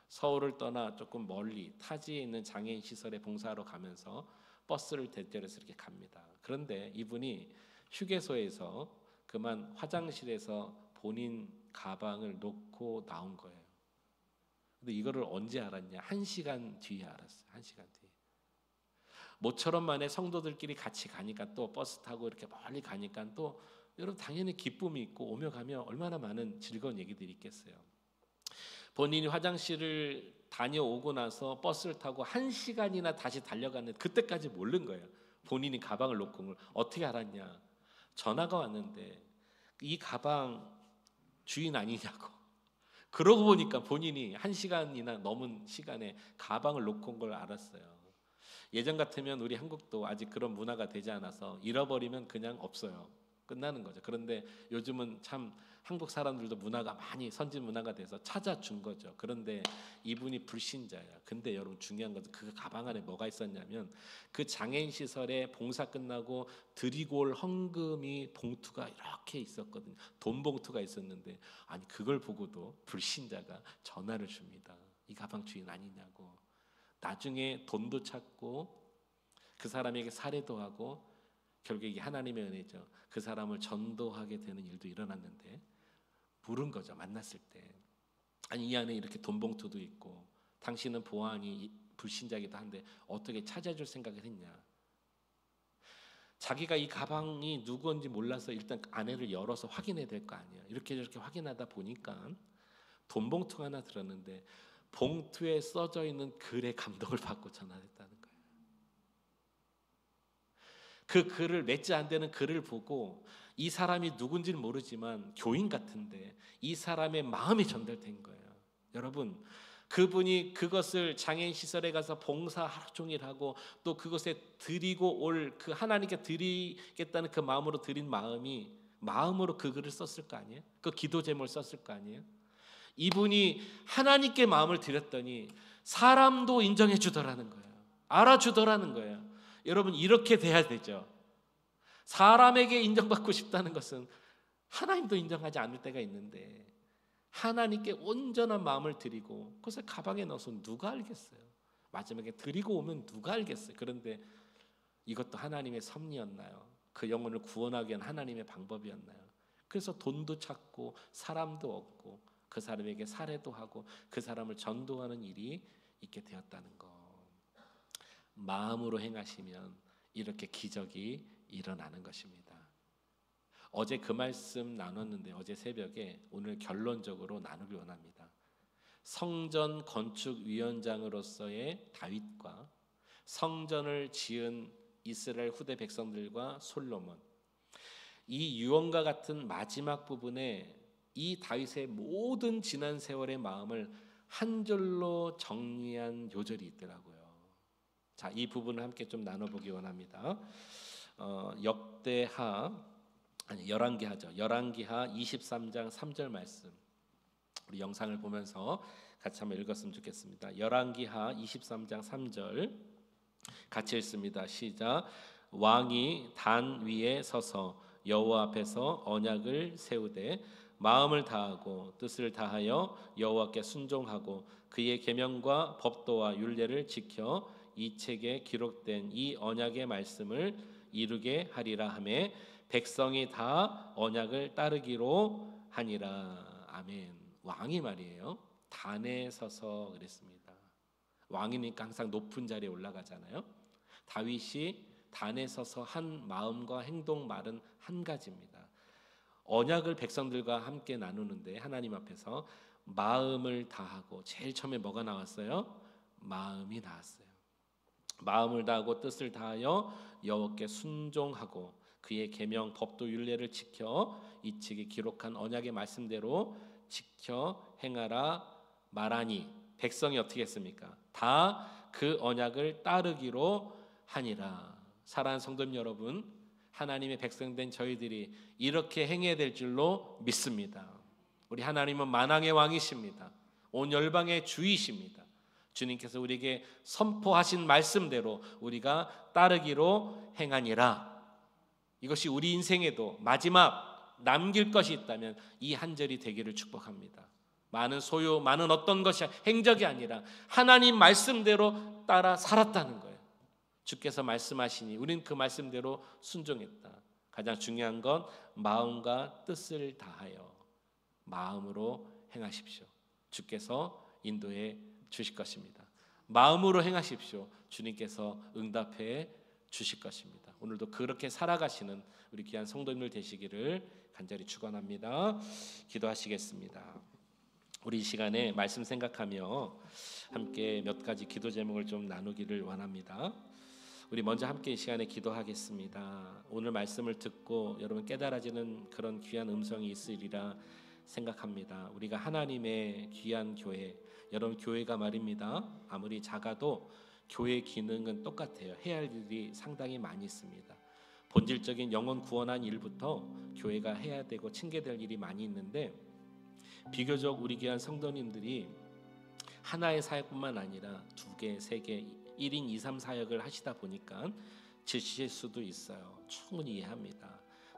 서울을 떠나 조금 멀리 타지에 있는 장애인 시설에 봉사하러 가면서 버스를 대절해서 이렇게 갑니다. 그런데 이분이 휴게소에서 그만 화장실에서 본인 가방을 놓고 나온 거예요. 근데 이거를 언제 알았냐? 1시간 뒤에 알았어요. 1시간 뒤에. 모처럼 만에 성도들끼리 같이 가니까, 또 버스 타고 이렇게 멀리 가니까 또 여러분 당연히 기쁨이 있고 오며 가며 얼마나 많은 즐거운 얘기들이 있겠어요. 본인이 화장실을 다녀오고 나서 버스를 타고 1시간이나 다시 달려가는 그때까지 모른 거예요. 본인이 가방을 놓고 온 걸 어떻게 알았냐? 전화가 왔는데 이 가방 주인 아니냐고. 그러고 보니까 본인이 1시간이나 넘은 시간에 가방을 놓고 온 걸 알았어요. 예전 같으면 우리 한국도 아직 그런 문화가 되지 않아서 잃어버리면 그냥 없어요. 끝나는 거죠. 그런데 요즘은 참 한국 사람들도 문화가 많이 선진 문화가 돼서 찾아준 거죠. 그런데 이분이 불신자야. 근데 여러분 중요한 것은 그 가방 안에 뭐가 있었냐면 그 장애인 시설에 봉사 끝나고 드리고 올 헌금이 봉투가 이렇게 있었거든요. 돈 봉투가 있었는데 아니 그걸 보고도 불신자가 전화를 줍니다. 이 가방 주인 아니냐고. 나중에 돈도 찾고 그 사람에게 살해도 하고 결국 이게 하나님의 은혜죠. 그 사람을 전도하게 되는 일도 일어났는데 물은 거죠. 만났을 때 아니 이 안에 이렇게 돈 봉투도 있고 당신은 보안이 불신자이기도 한데 어떻게 찾아줄 생각을 했냐. 자기가 이 가방이 누구인지 몰라서 일단 안에를 열어서 확인해야 될 거 아니에요. 이렇게 저렇게 확인하다 보니까 돈 봉투가 하나 들었는데 봉투에 써져 있는 글에 감동을 받고 전화했다는 거예요. 그 글을 맺지 안 되는 글을 보고 이 사람이 누군지는 모르지만 교인 같은데 이 사람의 마음이 전달된 거예요. 여러분 그분이 그것을 장애인 시설에 가서 봉사 하루 종일 하고 또 그것에 드리고 올 그 하나님께 드리겠다는 그 마음으로 드린 마음으로 그 글을 썼을 거 아니에요? 그 기도 제목을 썼을 거 아니에요? 이분이 하나님께 마음을 드렸더니 사람도 인정해 주더라는 거예요. 알아주더라는 거예요. 여러분 이렇게 돼야 되죠. 사람에게 인정받고 싶다는 것은 하나님도 인정하지 않을 때가 있는데 하나님께 온전한 마음을 드리고 그것을 가방에 넣어서 누가 알겠어요. 마지막에 드리고 오면 누가 알겠어요. 그런데 이것도 하나님의 섭리였나요? 그 영혼을 구원하기 위한 하나님의 방법이었나요? 그래서 돈도 찾고 사람도 얻고 그 사람에게 살해도 하고 그 사람을 전도하는 일이 있게 되었다는 것. 마음으로 행하시면 이렇게 기적이 일어나는 것입니다. 어제 그 말씀 나눴는데 어제 새벽에 오늘 결론적으로 나누길 원합니다. 성전 건축위원장으로서의 다윗과 성전을 지은 이스라엘 후대 백성들과 솔로몬, 이 유언과 같은 마지막 부분에 이 다윗의 모든 지난 세월의 마음을 한 줄로 정리한 요절이 있더라고요. 자, 이 부분을 함께 좀 나눠보기 원합니다. 열왕기하죠. 열왕기하 23장 3절 말씀. 우리 영상을 보면서 같이 한번 읽었으면 좋겠습니다. 열왕기하 23장 3절 같이 읽습니다. 시작. 왕이 단 위에 서서 여호와 앞에서 언약을 세우되 마음을 다하고 뜻을 다하여 여호와께 순종하고 그의 계명과 법도와 율례를 지켜 이 책에 기록된 이 언약의 말씀을 이루게 하리라 하매 백성이 다 언약을 따르기로 하니라. 아멘. 왕이 말이에요. 단에 서서 그랬습니다. 왕이니까 항상 높은 자리에 올라가잖아요. 다윗이 단에 서서 한 마음과 행동 말은 한 가지입니다. 언약을 백성들과 함께 나누는데 하나님 앞에서 마음을 다하고 제일 처음에 뭐가 나왔어요? 마음이 나왔어요. 마음을 다하고 뜻을 다하여 여호와께 순종하고 그의 계명 법도 율례를 지켜 이 책에 기록한 언약의 말씀대로 지켜 행하라 말하니 백성이 어떻게 했습니까? 다 그 언약을 따르기로 하니라. 사랑하는 성도님 여러분, 하나님의 백성된 저희들이 이렇게 행해야 될 줄로 믿습니다. 우리 하나님은 만왕의 왕이십니다. 온 열방의 주이십니다. 주님께서 우리에게 선포하신 말씀대로 우리가 따르기로 행하니라. 이것이 우리 인생에도 마지막 남길 것이 있다면 이 한 절이 되기를 축복합니다. 많은 소유, 많은 어떤 것이 행적이 아니라 하나님 말씀대로 따라 살았다는 거예요. 주께서 말씀하시니 우리는 그 말씀대로 순종했다. 가장 중요한 건 마음과 뜻을 다하여 마음으로 행하십시오. 주께서 인도해 주실 것입니다. 마음으로 행하십시오. 주님께서 응답해 주실 것입니다. 오늘도 그렇게 살아가시는 우리 귀한 성도님들 되시기를 간절히 축원합니다. 기도하시겠습니다. 우리 이 시간에 말씀 생각하며 함께 몇 가지 기도 제목을 좀 나누기를 원합니다. 우리 먼저 함께 이 시간에 기도하겠습니다. 오늘 말씀을 듣고 여러분 깨달아지는 그런 귀한 음성이 있으리라 생각합니다. 우리가 하나님의 귀한 교회, 여러분 교회가 말입니다. 아무리 작아도 교회 기능은 똑같아요. 해야 할 일이 상당히 많이 있습니다. 본질적인 영혼 구원한 일부터 교회가 해야 되고 챙겨야 될 일이 많이 있는데, 비교적 우리 귀한 성도님들이 하나의 사역뿐만 아니라 2개, 3개, 1인 2, 3 사역을 하시다 보니까 지칠 수도 있어요. 충분히 이해합니다.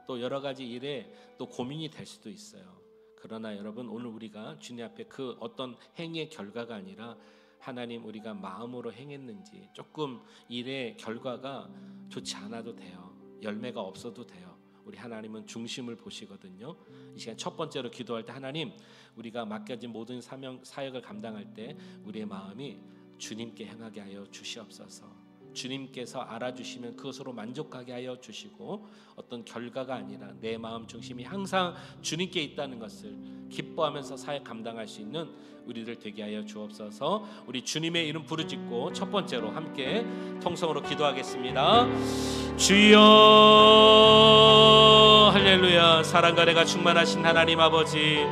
또 여러 가지 일에 또 고민이 될 수도 있어요. 그러나 여러분, 오늘 우리가 주님 앞에 그 어떤 행위의 결과가 아니라 하나님 우리가 마음으로 행했는지, 조금 일의 결과가 좋지 않아도 돼요. 열매가 없어도 돼요. 우리 하나님은 중심을 보시거든요. 이 시간 첫 번째로 기도할 때, 하나님 우리가 맡겨진 모든 사역을 감당할 때 우리의 마음이 주님께 향하게 하여 주시옵소서. 주님께서 알아주시면 그것으로 만족하게 하여 주시고, 어떤 결과가 아니라 내 마음 중심이 항상 주님께 있다는 것을 기뻐하면서 사역 감당할 수 있는 우리들 되게 하여 주옵소서. 우리 주님의 이름 부르짖고 첫 번째로 함께 통성으로 기도하겠습니다. 주여, 할렐루야. 사랑과 은혜가 충만하신 하나님 아버지,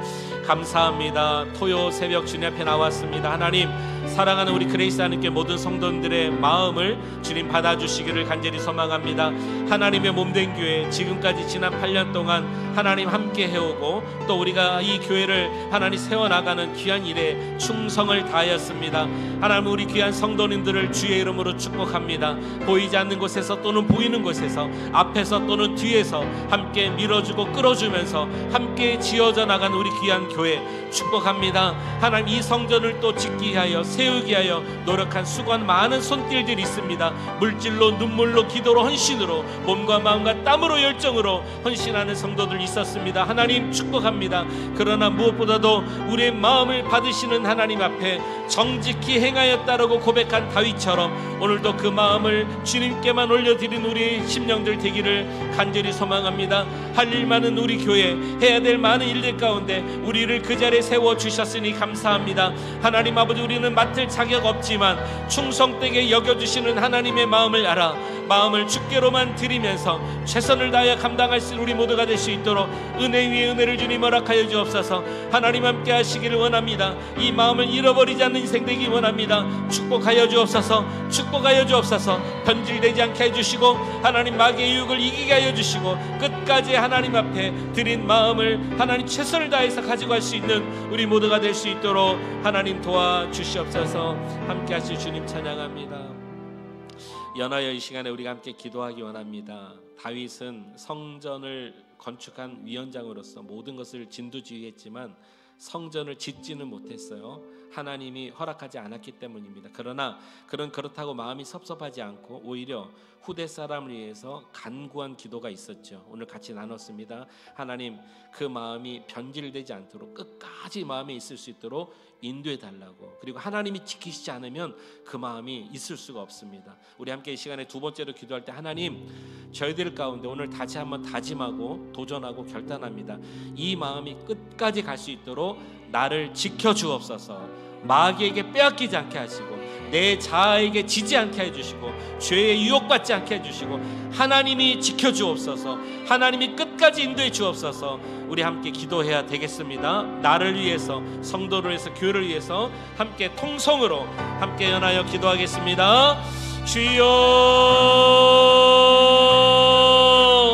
감사합니다. 토요 새벽 주님 앞에 나왔습니다. 하나님, 사랑하는 우리 그레이스 하나님께 모든 성도들의 마음을 주님 받아주시기를 간절히 소망합니다. 하나님의 몸된 교회, 지금까지 지난 8년 동안 하나님 함께 해오고, 또 우리가 이 교회를 하나님 세워나가는 귀한 일에 충성을 다하였습니다. 하나님, 우리 귀한 성도님들을 주의 이름으로 축복합니다. 보이지 않는 곳에서 또는 보이는 곳에서, 앞에서 또는 뒤에서 함께 밀어주고 끌어주면서 함께 지어져 나가는 우리 귀한 교회 축복합니다. 하나님, 이 성전을 또 짓기 위하여, 세우기 위하여 노력한 수고한 많은 손길들이 있습니다. 물질로, 눈물로, 기도로, 헌신으로, 몸과 마음과 땀으로, 열정으로 헌신하는 성도들 있었습니다. 하나님 축복합니다. 그러나 무엇보다도 우리의 마음을 받으시는 하나님 앞에 정직히 행하였다라고 고백한 다윗처럼 오늘도 그 마음을 주님께만 올려드린 우리 심령들 되기를 간절히 소망합니다. 할 일 많은 우리 교회, 해야 될 많은 일들 가운데 우리를 그 자리에 세워주셨으니 감사합니다. 하나님 아버지, 우리는 맡을 자격 없지만 충성되게 여겨주시는 하나님의 마음을 알아 마음을 주께로만 드리면서 최선을 다하여 감당할 수 있는 우리 모두가 될 수 있도록 은혜 위에 은혜를 주님 허락하여 주옵소서. 하나님 함께 하시기를 원합니다. 이 마음을 잃어버리지 않는 인생 되기 원합니다. 축복하여 주옵소서. 축복하여 주옵소서. 변질되지 않게 해주시고, 하나님 마귀의 유혹을 이기게 하여 주시고, 끝까지 하나님 앞에 드린 마음을 하나님 최선을 다해서 가지고 갈 수 있는 우리 모두가 될 수 있도록 하나님 도와주시옵소서. 함께 하실 주님 찬양합니다. 연하여 이 시간에 우리가 함께 기도하기 원합니다. 다윗은 성전을 건축한 위원장으로서 모든 것을 진두지휘했지만 성전을 짓지는 못했어요. 하나님이 허락하지 않았기 때문입니다. 그러나 그렇다고 마음이 섭섭하지 않고 오히려 후대 사람을 위해서 간구한 기도가 있었죠. 오늘 같이 나눴습니다. 하나님, 그 마음이 변질되지 않도록 끝까지 마음에 있을 수 있도록 인도해 달라고. 그리고 하나님이 지키시지 않으면 그 마음이 있을 수가 없습니다. 우리 함께 이 시간에 두 번째로 기도할 때, 하나님, 저희들 가운데 오늘 다시 한번 다짐하고 도전하고 결단합니다. 이 마음이 끝까지 갈 수 있도록 나를 지켜주옵소서. 마귀에게 빼앗기지 않게 하시고, 내 자아에게 지지 않게 해주시고, 죄에 유혹받지 않게 해주시고, 하나님이 지켜주옵소서. 하나님이 끝까지 인도해 주옵소서. 우리 함께 기도해야 되겠습니다. 나를 위해서, 성도를 위해서, 교회를 위해서 함께 통성으로 함께 연하여 기도하겠습니다. 주여,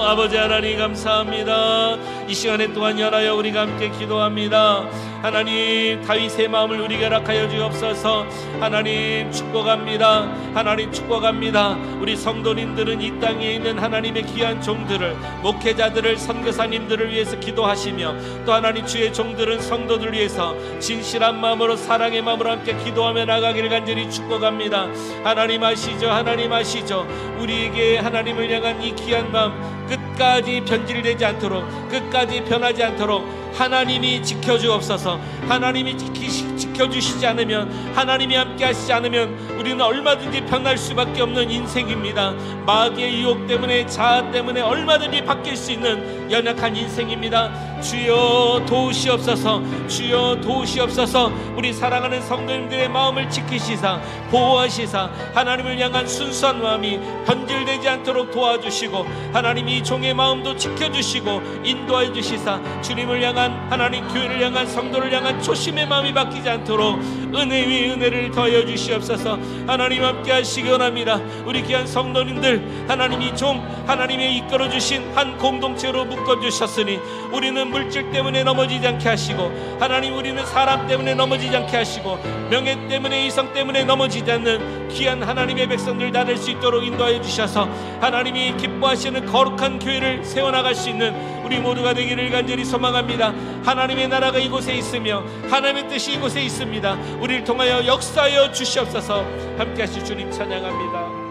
아버지 하나님 감사합니다. 이 시간에 또한 연하여 우리가 함께 기도합니다. 하나님, 다윗의 마음을 우리에게 허락하여 주옵소서. 하나님 축복합니다. 하나님 축복합니다. 우리 성도님들은 이 땅에 있는 하나님의 귀한 종들을, 목회자들을, 선교사님들을 위해서 기도하시며, 또 하나님 주의 종들은 성도들 위해서 진실한 마음으로, 사랑의 마음으로 함께 기도하며 나가기를 간절히 축복합니다. 하나님 아시죠? 하나님 아시죠? 우리에게 하나님을 향한 이 귀한 마음 끝까지 변질되지 않도록, 끝까지 변하지 않도록 하나님이 지켜주옵소서. 하나님이 지켜주시지 않으면, 하나님이 함께 하시지 않으면 우리는 얼마든지 변할 수밖에 없는 인생입니다. 마귀의 유혹 때문에, 자아 때문에 얼마든지 바뀔 수 있는 연약한 인생입니다. 주여 도우시옵소서. 주여 도우시옵소서. 우리 사랑하는 성도님들의 마음을 지키시사 보호하시사 하나님을 향한 순수한 마음이 변질되지 않도록 도와주시고 하나님 이 종의 마음도 지켜주시고 인도해 주시사 주님을 향한 하나님 교회를 향한 성도를 향한 초심의 마음이 바뀌지 않도록 은혜 위 은혜를 더하여 주시옵소서. 하나님 함께 하시기 원합니다. 우리 귀한 성도님들 하나님 이 종 하나님의 이끌어 주신 한 공동체로 묶어 주셨으니 우리는 물질 때문에 넘어지지 않게 하시고 하나님 우리는 사람 때문에 넘어지지 않게 하시고 명예 때문에 이성 때문에 넘어지지 않는 귀한 하나님의 백성들 다 될 수 있도록 인도하여 주셔서 하나님이 기뻐하시는 거룩한 교회를 세워나갈 수 있는 우리 모두가 되기를 간절히 소망합니다. 하나님의 나라가 이곳에 있으며 하나님의 뜻이 이곳에 있습니다. 우리를 통하여 역사하여 주시옵소서. 함께 하실 주님 찬양합니다.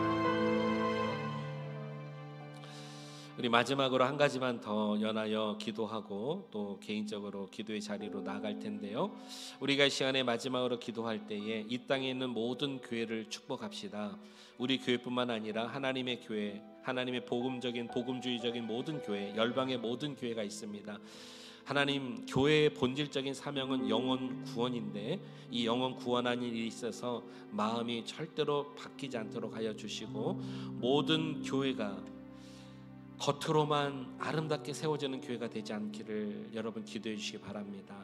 우리 마지막으로 한 가지만 더 연하여 기도하고 또 개인적으로 기도의 자리로 나아갈 텐데요. 우리가 이 시간에 마지막으로 기도할 때에 이 땅에 있는 모든 교회를 축복합시다. 우리 교회뿐만 아니라 하나님의 교회, 하나님의 복음적인 복음주의적인 모든 교회, 열방의 모든 교회가 있습니다. 하나님 교회의 본질적인 사명은 영혼 구원인데 이 영혼 구원하는 일이 있어서 마음이 절대로 바뀌지 않도록 하여 주시고 모든 교회가 겉으로만 아름답게 세워지는 교회가 되지 않기를 여러분 기도해 주시기 바랍니다.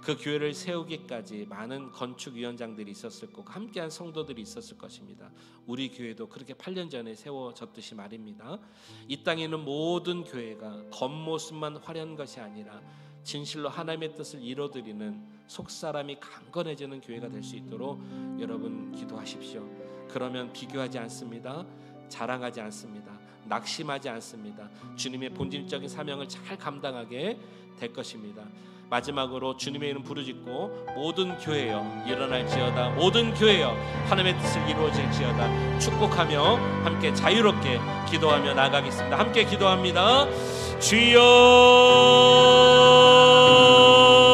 그 교회를 세우기까지 많은 건축위원장들이 있었을 거고 함께한 성도들이 있었을 것입니다. 우리 교회도 그렇게 8년 전에 세워졌듯이 말입니다. 이 땅에 있는 모든 교회가 겉모습만 화려한 것이 아니라 진실로 하나님의 뜻을 이뤄드리는 속사람이 강건해지는 교회가 될 수 있도록 여러분 기도하십시오. 그러면 비교하지 않습니다. 자랑하지 않습니다. 낙심하지 않습니다. 주님의 본질적인 사명을 잘 감당하게 될 것입니다. 마지막으로 주님의 이름 부르짖고 모든 교회여 일어날지어다. 모든 교회여 하나님의 뜻을 이루어질지어다. 축복하며 함께 자유롭게 기도하며 나아가겠습니다. 함께 기도합니다.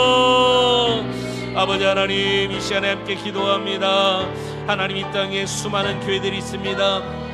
주여 아버지 하나님 이 시간에 함께 기도합니다. 하나님 이 땅에 수많은 교회들이 있습니다.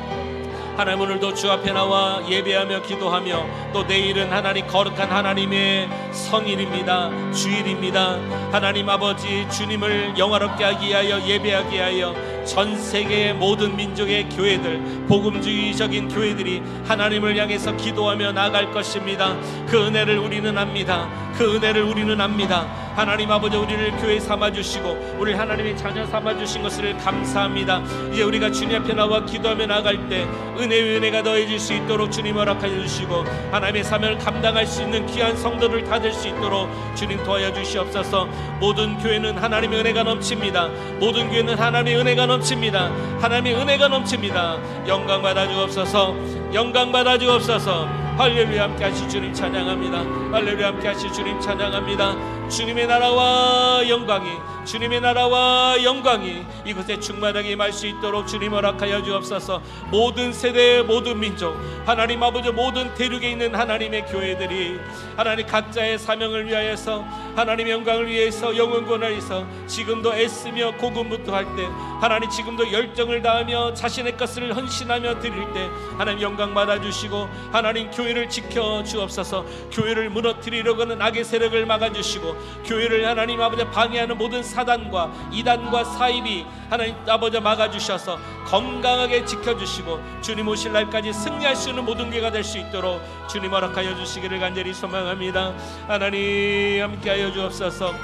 하나님 오늘도 주 앞에 나와 예배하며 기도하며 또 내일은 하나님 거룩한 하나님의 성일입니다. 주일입니다. 하나님 아버지 주님을 영화롭게 하기 위하여 예배하기 위하여 전 세계의 모든 민족의 교회들 복음주의적인 교회들이 하나님을 향해서 기도하며 나아갈 것입니다. 그 은혜를 우리는 압니다. 그 은혜를 우리는 압니다. 하나님 아버지 우리를 교회 삼아주시고 우리 하나님의 자녀 삼아주신 것을 감사합니다. 이제 우리가 주님 앞에 나와 기도하며 나아갈 때 은혜의 은혜가 더해질 수 있도록 주님 허락하여 주시고 하나님의 사명을 감당할 수 있는 귀한 성도를 다 될 수 있도록 주님 도와여 주시옵소서. 모든 교회는 하나님의 은혜가 넘칩니다. 모든 교회는 하나님의 은혜가 넘칩니다. 하나님의 은혜가 넘칩니다. 영광 받아 주옵소서. 영광 받아 주옵소서. 할렐루야. 함께 하실 주님 찬양합니다. 할렐루야. 함께 하실 주님 찬양합니다. 주님의 나라와 영광이 주님의 나라와 영광이 이곳에 충만하게 임할 수 있도록 주님 허락하여 주옵소서. 모든 세대 모든 민족 하나님 아버지 모든 대륙에 있는 하나님의 교회들이 하나님 각자의 사명을 위하여서 하나님의 영광을 위해서 영원권을 위해서 지금도 애쓰며 고군분투할 때 하나님 지금도 열정을 다하며 자신의 것을 헌신하며 드릴 때 하나님 영광 받아주시고 하나님 교회를 지켜 주옵소서. 교회를 무너뜨리려고 하는 악의 세력을 막아주시고 교회를 하나님 아버지 방해하는 모든 사단과 이단과 사입이 하나님 아버지 막아주셔서 건강하게 지켜주시고 주님 오실 날까지 승리할 수 있는 모든 교회가 될 수 있도록 주님 허락하여 주시기를 간절히 소망합니다. 하나님 함께하여 주옵소서.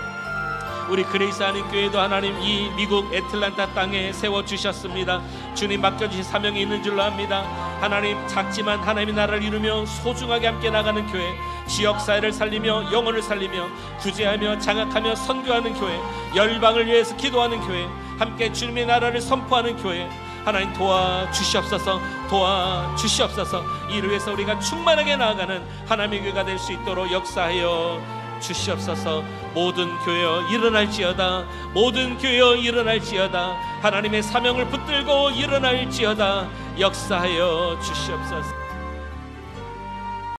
우리 그레이스 한인교회도 하나님 이 미국 애틀란타 땅에 세워주셨습니다. 주님 맡겨주신 사명이 있는 줄로 압니다. 하나님 작지만 하나님의 나라를 이루며 소중하게 함께 나가는 교회, 지역사회를 살리며 영혼을 살리며 구제하며 장악하며 선교하는 교회, 열방을 위해서 기도하는 교회, 함께 주님의 나라를 선포하는 교회 하나님 도와주시옵소서. 도와주시옵소서. 이를 위해서 우리가 충만하게 나아가는 하나님의 교회가 될 수 있도록 역사하여 주시옵소서. 모든 교회여 일어날지어다. 모든 교회여 일어날지어다. 하나님의 사명을 붙들고 일어날지어다. 역사하여 주시옵소서.